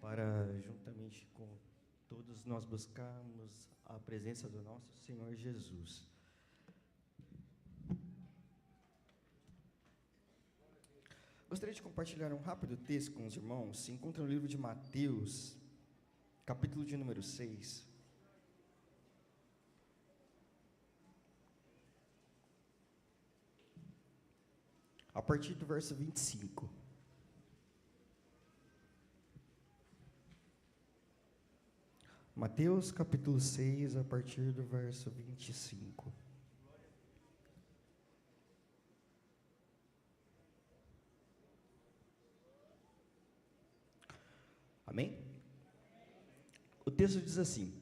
para, juntamente com todos, nós buscarmos a presença do nosso Senhor Jesus. Gostaria de compartilhar um rápido texto com os irmãos. Se encontra no livro de Mateus, capítulo de número 6. A partir do verso 25. Mateus, capítulo 6, a partir do verso 25. Amém? O texto diz assim: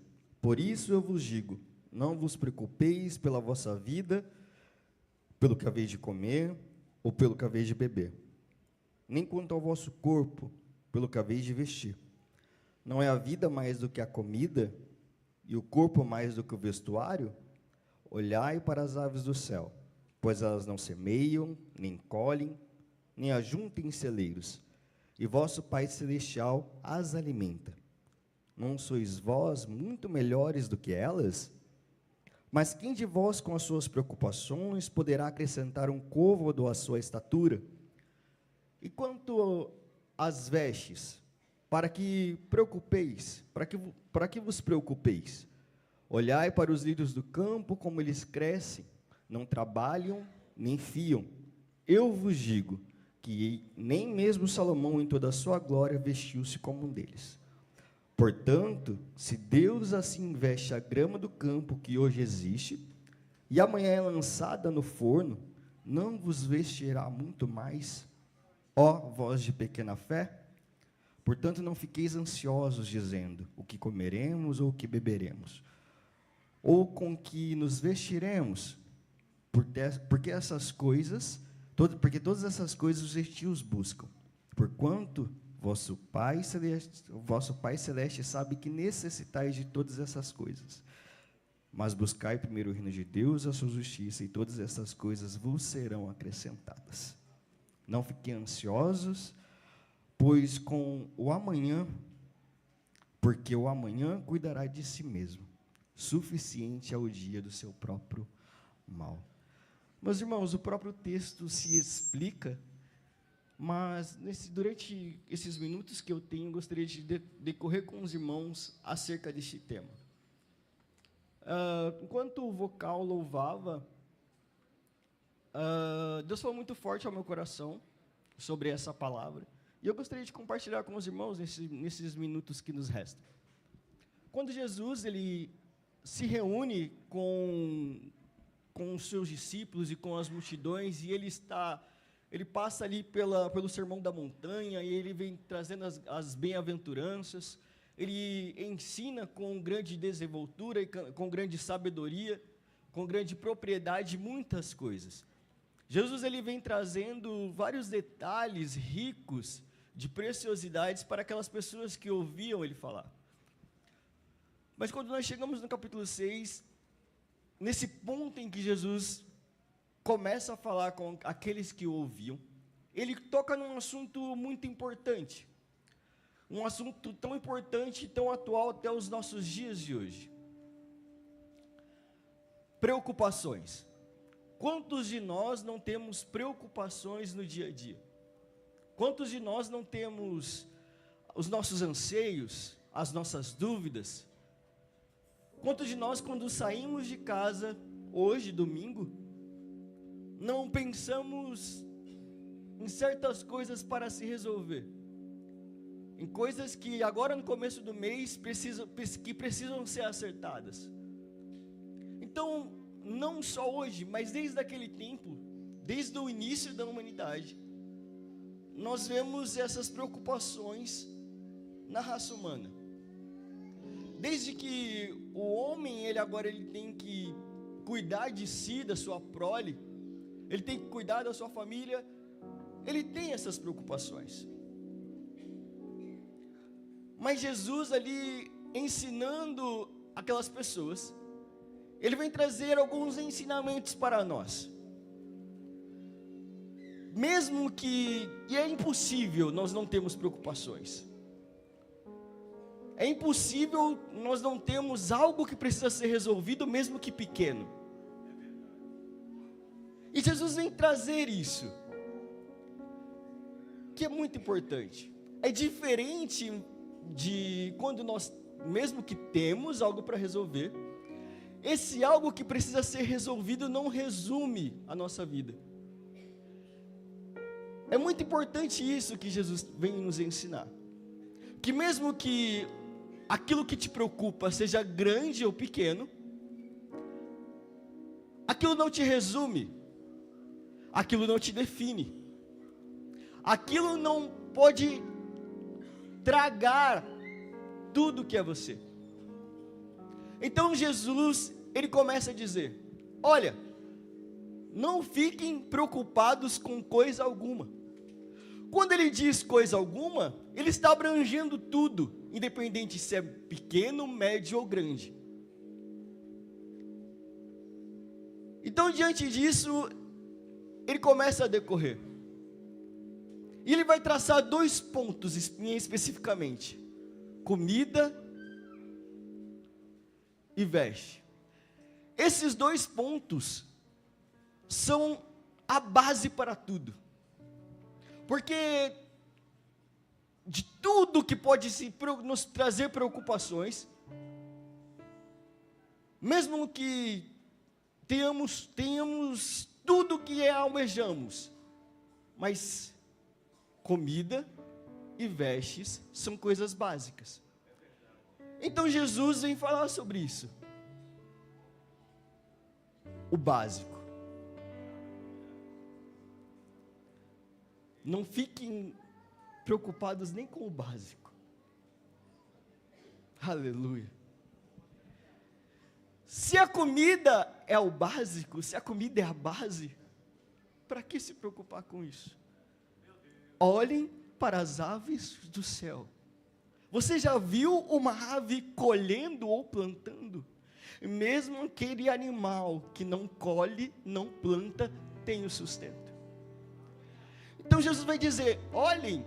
Por isso eu vos digo, não vos preocupeis pela vossa vida, pelo que haveis de comer, ou pelo que haveis de beber, nem quanto ao vosso corpo, pelo que haveis de vestir. Não é a vida mais do que a comida, e o corpo mais do que o vestuário? Olhai para as aves do céu, pois elas não semeiam, nem colhem, nem ajuntam em celeiros, e vosso Pai Celestial as alimenta. Não sois vós muito melhores do que elas? Mas quem de vós, com as suas preocupações, poderá acrescentar um côvado à sua estatura? E quanto às vestes, para que vos preocupeis? Olhai para os lírios do campo, como eles crescem, não trabalham, nem fiam. Eu vos digo que nem mesmo Salomão, em toda a sua glória, vestiu-se como um deles. Portanto, se Deus assim veste a grama do campo que hoje existe, e amanhã é lançada no forno, não vos vestirá muito mais, ó vós de pequena fé? Portanto, não fiqueis ansiosos, dizendo, o que comeremos ou o que beberemos, ou com que nos vestiremos, porque todas essas coisas os gentios buscam, porquanto vosso Pai Celeste sabe que necessitais de todas essas coisas. Mas buscai primeiro o reino de Deus, a sua justiça, e todas essas coisas vos serão acrescentadas. Não fiquem ansiosos, pois porque o amanhã cuidará de si mesmo. Suficiente é o dia do seu próprio mal. Meus irmãos, o próprio texto se explica, mas durante esses minutos que eu tenho, gostaria de decorrer com os irmãos acerca deste tema. Enquanto o vocal louvava, Deus falou muito forte ao meu coração sobre essa palavra, e eu gostaria de compartilhar com os irmãos nesses minutos que nos restam. Quando Jesus ele se reúne com os seus discípulos e com as multidões, e ele passa ali pelo Sermão da Montanha, e ele vem trazendo as bem-aventuranças, ele ensina com grande desenvoltura, e com grande sabedoria, com grande propriedade, muitas coisas. Jesus ele vem trazendo vários detalhes ricos de preciosidades para aquelas pessoas que ouviam ele falar. Mas quando nós chegamos no capítulo 6, nesse ponto em que Jesus começa a falar com aqueles que o ouviam, ele toca num assunto muito importante, um assunto tão importante e tão atual até os nossos dias de hoje. Preocupações. Quantos de nós não temos preocupações no dia a dia? Quantos de nós não temos os nossos anseios, as nossas dúvidas? Quantos de nós, quando saímos de casa, hoje, domingo, não pensamos em certas coisas para se resolver? Em coisas que agora no começo do mês precisam ser acertadas. Então, não só hoje, mas desde aquele tempo, desde o início da humanidade, nós vemos essas preocupações na raça humana. Desde que o homem, ele tem que cuidar de si, da sua prole, ele tem que cuidar da sua família, ele tem essas preocupações. Mas Jesus ali, ensinando aquelas pessoas, ele vem trazer alguns ensinamentos para nós. Mesmo que é impossível nós não termos preocupações. É impossível nós não termos algo que precisa ser resolvido, mesmo que pequeno. E Jesus vem trazer isso, que é muito importante. É diferente de quando nós, mesmo que temos algo para resolver, esse algo que precisa ser resolvido não resume a nossa vida. É muito importante isso que Jesus vem nos ensinar. Que mesmo que aquilo que te preocupa seja grande ou pequeno, aquilo não te resume, aquilo não te define, aquilo não pode tragar tudo que é você. Então Jesus, ele começa a dizer: olha, não fiquem preocupados com coisa alguma. Quando ele diz coisa alguma, ele está abrangendo tudo, independente se é pequeno, médio ou grande. Então, diante disso, ele começa a decorrer. E ele vai traçar 2 pontos especificamente: comida e veste. Esses 2 pontos são a base para tudo. Porque de tudo que pode nos trazer preocupações, mesmo que tenhamos tudo que almejamos, mas comida e vestes são coisas básicas. Então Jesus vem falar sobre isso. O básico. Não fiquem preocupados nem com o básico. Aleluia. Se a comida é o básico, se a comida é a base, para que se preocupar com isso? Olhem para as aves do céu. Você já viu uma ave colhendo ou plantando? Mesmo aquele animal que não colhe, não planta, tem o sustento. Então Jesus vai dizer: olhem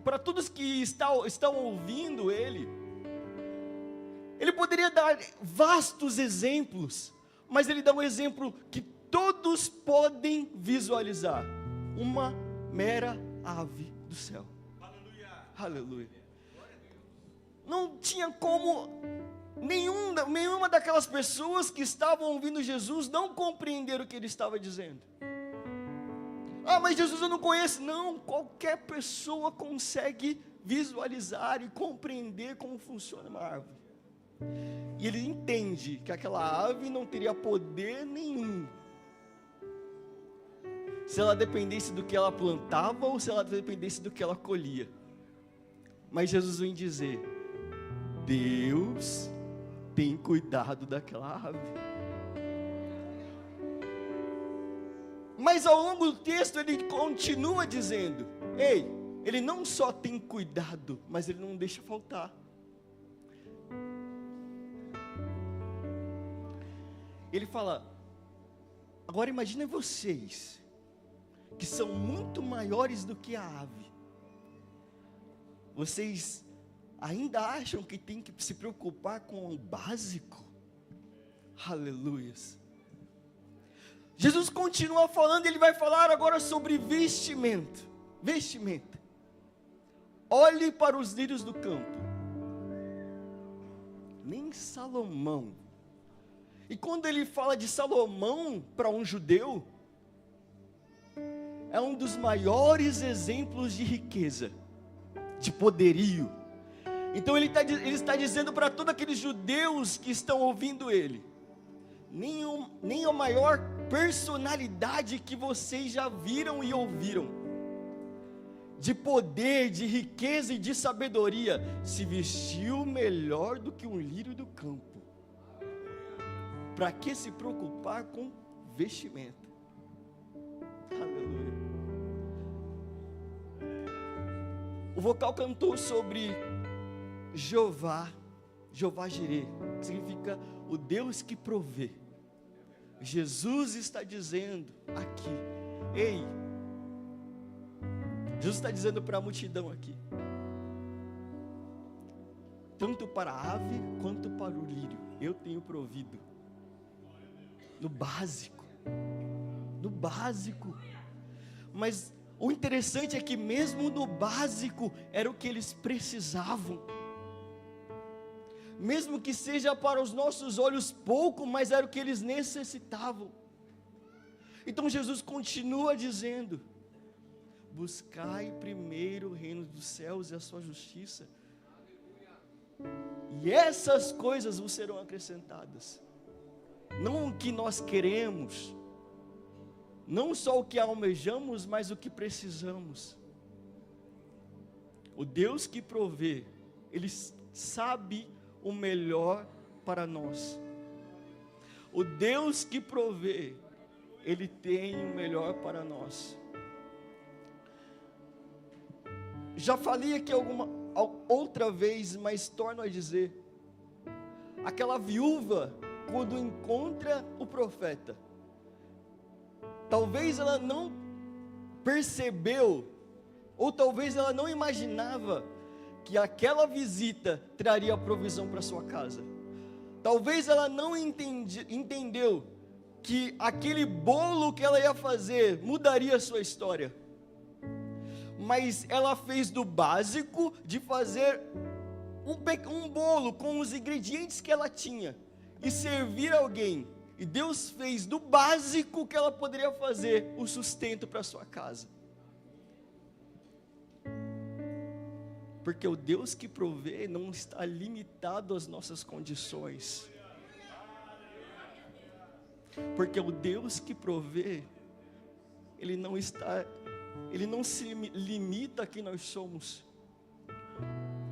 para todos que estão ouvindo ele. Ele poderia dar vastos exemplos, mas ele dá um exemplo que todos podem visualizar: uma mera ave do céu. Aleluia. Aleluia. Não tinha como nenhuma daquelas pessoas que estavam ouvindo Jesus não compreender o que ele estava dizendo. Ah, mas Jesus eu não conheço. Não, qualquer pessoa consegue visualizar e compreender como funciona uma árvore. E ele entende que aquela ave não teria poder nenhum se ela dependesse do que ela plantava ou se ela dependesse do que ela colhia. Mas Jesus vem dizer: Deus tem cuidado daquela ave. Mas ao longo do texto ele continua dizendo: ei, ele não só tem cuidado, mas ele não deixa faltar. Ele fala: agora imaginem vocês, que são muito maiores do que a ave. Vocês ainda acham que tem que se preocupar com o básico? Aleluias. Jesus continua falando, ele vai falar agora sobre vestimenta. Vestimenta. Olhe para os lírios do campo. Nem Salomão. E quando ele fala de Salomão para um judeu, é um dos maiores exemplos de riqueza, de poderio. Então ele está dizendo para todos aqueles judeus que estão ouvindo ele: nem a maior personalidade que vocês já viram e ouviram, de poder, de riqueza e de sabedoria, se vestiu melhor do que um lírio do campo. Para que se preocupar com vestimenta? Aleluia. O vocal cantou sobre Jeová Jireh, que significa o Deus que provê. Jesus está dizendo aqui: ei, Jesus está dizendo para a multidão aqui: tanto para a ave quanto para o lírio, eu tenho provido. No básico. No básico. Mas o interessante é que mesmo no básico, era o que eles precisavam. Mesmo que seja para os nossos olhos pouco, mas era o que eles necessitavam. Então Jesus continua dizendo: buscai primeiro o reino dos céus e a sua justiça, e essas coisas vos serão acrescentadas. Não o que nós queremos, não só o que almejamos, mas o que precisamos. O Deus que provê, Ele sabe o melhor para nós. O Deus que provê, Ele tem o melhor para nós. Já falei aqui outra vez, mas torno a dizer: aquela viúva, quando encontra o profeta, talvez ela não percebeu, ou talvez ela não imaginava que aquela visita traria provisão para sua casa. Talvez ela não entendeu que aquele bolo que ela ia fazer mudaria a sua história. Mas ela fez do básico de fazer um bolo com os ingredientes que ela tinha e servir alguém. E Deus fez do básico que ela poderia fazer o sustento para sua casa. Porque o Deus que provê não está limitado às nossas condições. Porque o Deus que provê, Ele não se limita a quem nós somos.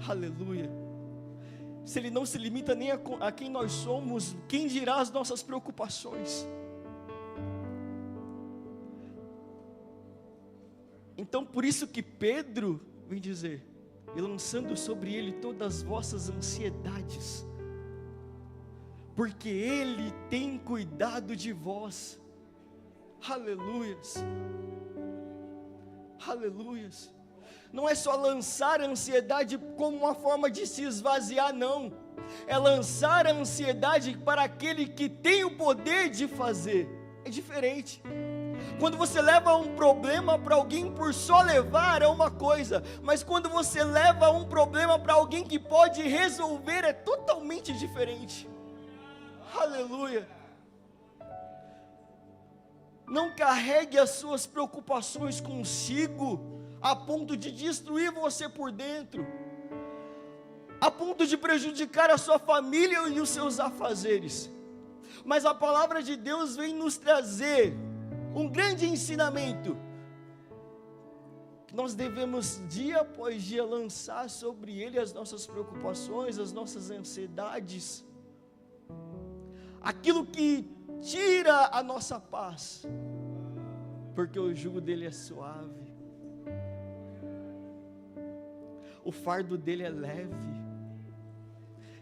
Aleluia. Se Ele não se limita nem a quem nós somos, quem dirá as nossas preocupações? Então, por isso que Pedro vem dizer: e lançando sobre Ele todas as vossas ansiedades, porque Ele tem cuidado de vós. Aleluias. Aleluias. Não é só lançar a ansiedade como uma forma de se esvaziar, não. É lançar a ansiedade para aquele que tem o poder de fazer. É diferente. Quando você leva um problema para alguém por só levar, é uma coisa. Mas quando você leva um problema para alguém que pode resolver, é totalmente diferente. Aleluia. Não carregue as suas preocupações consigo, a ponto de destruir você por dentro, a ponto de prejudicar a sua família e os seus afazeres. Mas a palavra de Deus vem nos trazer um grande ensinamento, que nós devemos dia após dia lançar sobre Ele as nossas preocupações, as nossas ansiedades, aquilo que tira a nossa paz, porque o jugo dele é suave, o fardo dele é leve,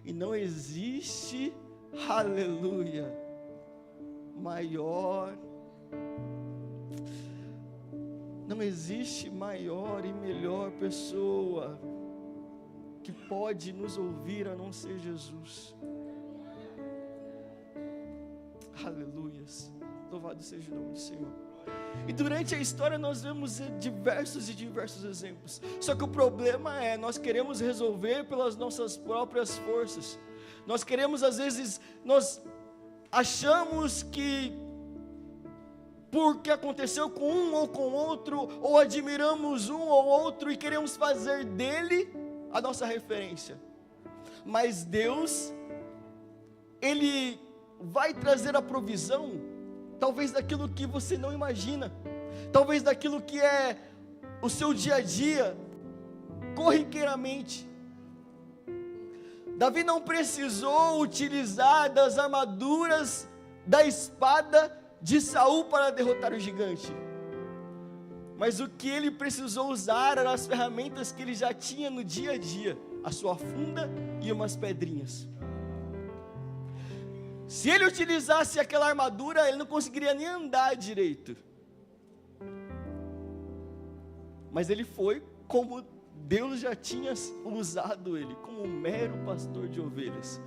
e não existe, aleluia, não existe maior e melhor pessoa que pode nos ouvir a não ser Jesus. Aleluias, louvado seja o nome do Senhor. E durante a história nós vemos diversos exemplos. Só que o problema é, nós queremos resolver pelas nossas próprias forças. Nós queremos, às vezes, nós achamos que porque aconteceu com um ou com outro, ou admiramos um ou outro e queremos fazer dele a nossa referência. Mas Deus, Ele vai trazer a provisão, talvez daquilo que você não imagina, talvez daquilo que é o seu dia a dia, corriqueiramente. Davi não precisou utilizar das armaduras da espada de Saul para derrotar o gigante, mas o que ele precisou usar eram as ferramentas que ele já tinha no dia a dia, a sua funda e umas pedrinhas. Se ele utilizasse aquela armadura, ele não conseguiria nem andar direito. Mas ele foi como Deus já tinha usado ele como um mero pastor de ovelhas.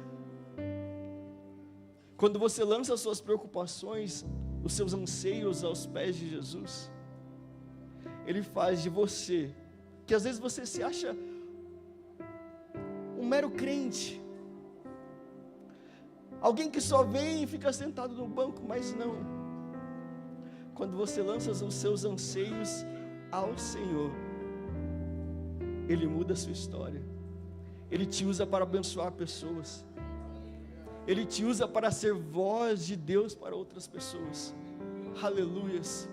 Quando você lança as suas preocupações, os seus anseios aos pés de Jesus, Ele faz de você, que às vezes você se acha um mero crente, alguém que só vem e fica sentado no banco, mas não. Quando você lança os seus anseios ao Senhor, Ele muda a sua história. Ele te usa para abençoar pessoas. Ele te usa para ser voz de Deus para outras pessoas. Aleluias.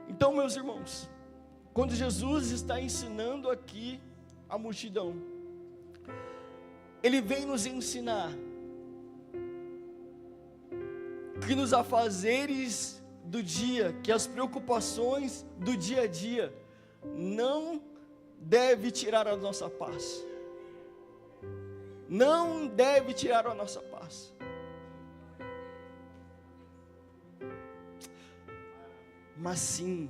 Então, meus irmãos, quando Jesus está ensinando aqui a multidão, Ele vem nos ensinar que nos afazeres do dia, que as preocupações do dia a dia não deve tirar a nossa paz. Não deve tirar a nossa paz. Mas sim,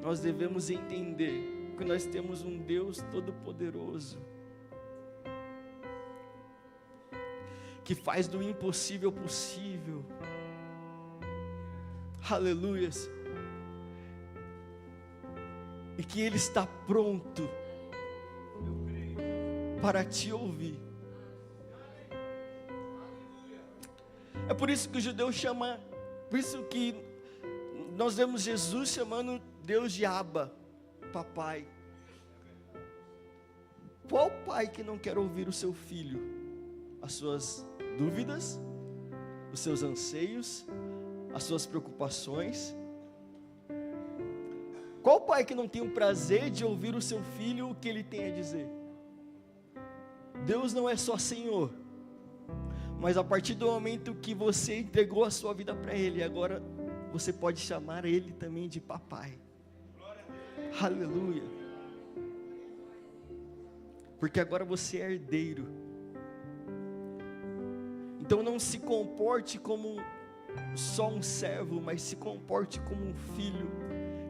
nós devemos entender que nós temos um Deus Todo-Poderoso, que faz do impossível possível. Aleluias. E que Ele está pronto para te ouvir. É por isso que o judeu chama, por isso que nós vemos Jesus chamando Deus de Abba, papai. Qual pai que não quer ouvir o seu filho? As suas dúvidas, os seus anseios, as suas preocupações. Qual pai que não tem o prazer de ouvir o seu filho, o que ele tem a dizer? Deus não é só Senhor, mas a partir do momento que você entregou a sua vida para Ele, agora você pode chamar Ele também de papai. Aleluia. Porque agora você é herdeiro. Então não se comporte como só um servo, mas se comporte como um filho.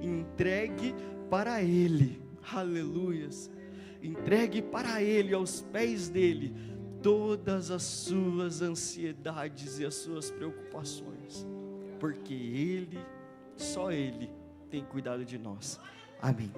Entregue para Ele. Aleluias. Entregue para Ele, aos pés dEle, todas as suas ansiedades e as suas preocupações, porque Ele, só Ele, tem cuidado de nós. Amém.